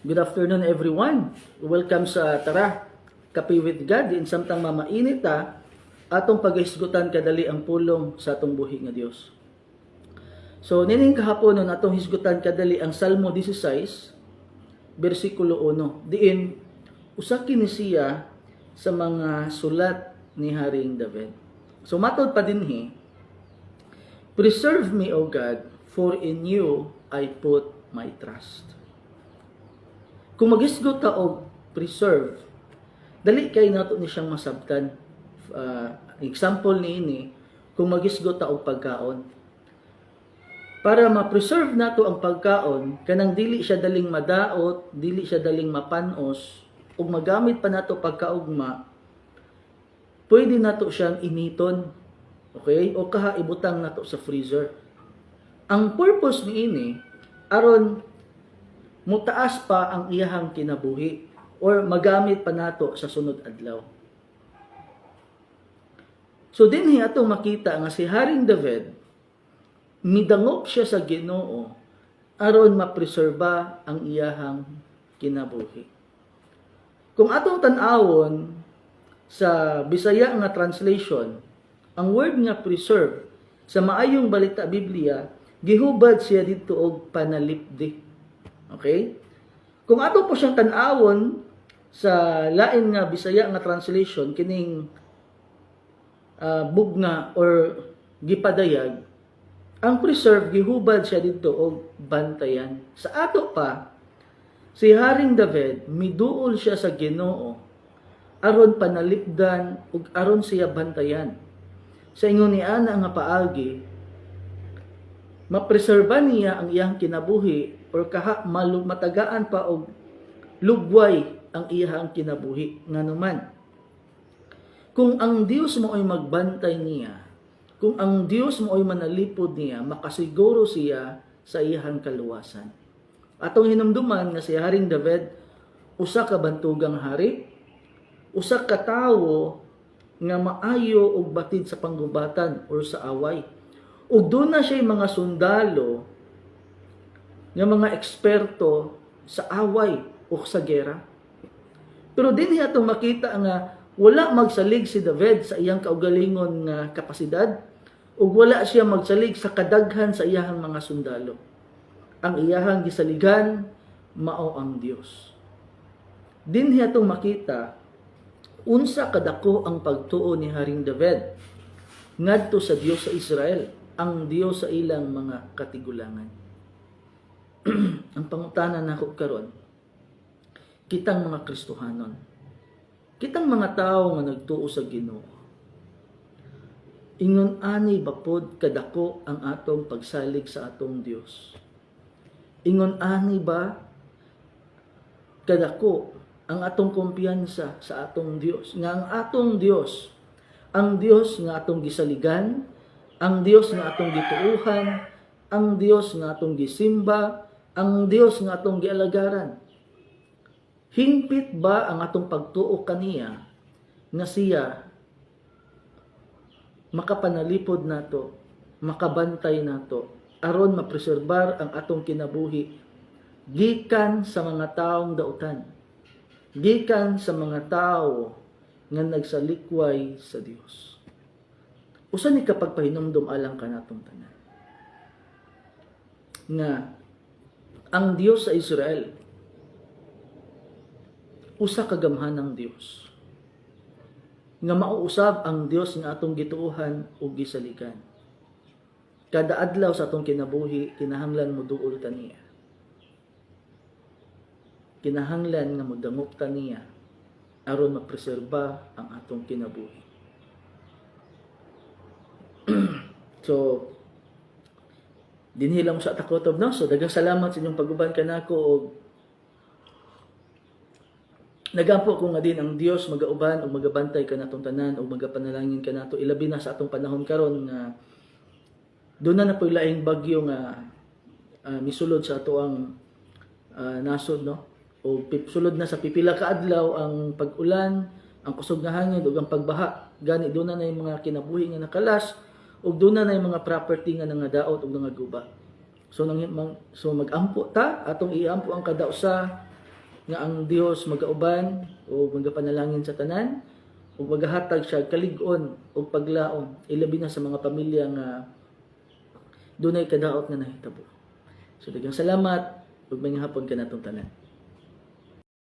Good afternoon everyone. Welcome sa Tara, Kape with God. Din samtang mamainit atong paghisgutan kadali ang pulong sa atong buhi nga Dios. So nining kahapon nun atong hisgutan kadali ang Salmo 16 bersikulo 1. Diin usa kini siya sa mga sulat ni Haring David. So matod pa dinhi, preserve me, O God, for in you I put my trust. Kung magisgot ta og preserve, dali kay nato ni siyang masabtan. Example niini, kung magisgot ta og pagkaon. Para ma-preserve nato ang pagkaon, kanang dili siya daling madaot, dili siya daling mapanos, ug magamit pa nato pagkaugma, pwede nato siyang initon. Okay? O kaha ibutang nato sa freezer. Ang purpose niini aron mutaas pa ang iyahang kinabuhi or magamit pa nato sa sunod adlaw. So dinhi atong makita nga si Haring David midangop siya sa Ginoo aron mapreserba ang iyahang kinabuhi. Kung atong tan-awon sa Bisaya nga translation, ang word nga preserve sa maayong balita Biblia gihubad siya dito og panalipdi. Okay? Kung ato po siyang tan-awon sa lain nga Bisaya nga translation kining bugna or gipadayag, ang preserve gihubad siya dito og bantayan. Sa ato pa, si Haring David miduol siya sa Ginoo aron panalipdan ug aron siya bantayan. Sa ingon ni ana nga paagi, mapreserba niya ang iyang kinabuhi or kaha matagaan pa og lugway ang iyang kinabuhi. Nganuman, kung ang Dios mo ay magbantay niya, kung ang Dios mo ay manalipod niya, makasiguro siya sa iyang kaluwasan. Atong hinumduman nga si Haring David, usa ka bantugang hari, usa ka tawo nga maayo og batid sa panggubatan or sa away. Ug doon na siya mga sundalo nga mga eksperto sa away o sa gera. Pero dinhi atong makita nga wala magsalig si David sa iyang kaugalingon nga kapasidad ug wala siya magsalig sa kadaghan sa iyang mga sundalo. Ang iyahang gisaligan mao ang Dios. Dinhi atong makita unsa kadako ang pagtuo ni Haring David ngadto sa Dios sa Israel, ang Dios sa ilang mga katigulangan. Ang pangutana nako karon, kitang mga Kristohanon, kitang mga tao nga nagtuo sa Ginoo, ingon ani bapod kadako ang atong pagsalig sa atong Dios? Ingon ani ba kadako ang atong kumpiyansa sa atong Dios, nga ang atong Dios, ang Dios nga atong gisaligan, ang Dios nga atong gituuhan, ang Dios nga atong gisimba, ang Dios nga atong gialagaran? Hingpit ba ang atong pagtuo kaniya nga siya makapanalipod nato, makabantay nato, aron mapreserbar ang atong kinabuhi gikan sa mga taong dautan, gikan sa mga tao nga nagsalikway sa Dios? Usa ni kapag pahinumdum alang kanatong tanan nga ang Dios sa Israel usa ka gamhanang Dios nga mauusab ang Dios nga atong gituuhan ug gisaligan. Kada adlaw sa atong kinabuhi kinahanglan mo duol ta niya, kinahanglan nga modangop ta niya aron mapreserba ang atong kinabuhi. So dinhi lang sa takotob no. So daghang salamat sa inyong paguban kanako og nagampo ko nga din ang Dios magauban ug magabantay kanatong tanan ug magapanalangin kanato ilabi na sa atong panahon karon nga doon na po'y laing bagyo nga misulod sa ato ang nasod no. O sulod na sa pipila ka adlaw ang pag-ulan, ang kusog nga hangin ug ang pagbaha. Gani doon na yung mga kinabuhi nga nakalas ug doon na yung mga property nga nangadaot ug nangaguba. So mag-ampo ta, atong iampo ang kada usa nga ang Dios magauban o magapanalangin sa tanan ug magahatag siya kalig-on ug paglaom ilabi na sa mga pamilya nga dunay kadaot nga nahitabo. So daghang salamat ug may hapon kanatong tanan.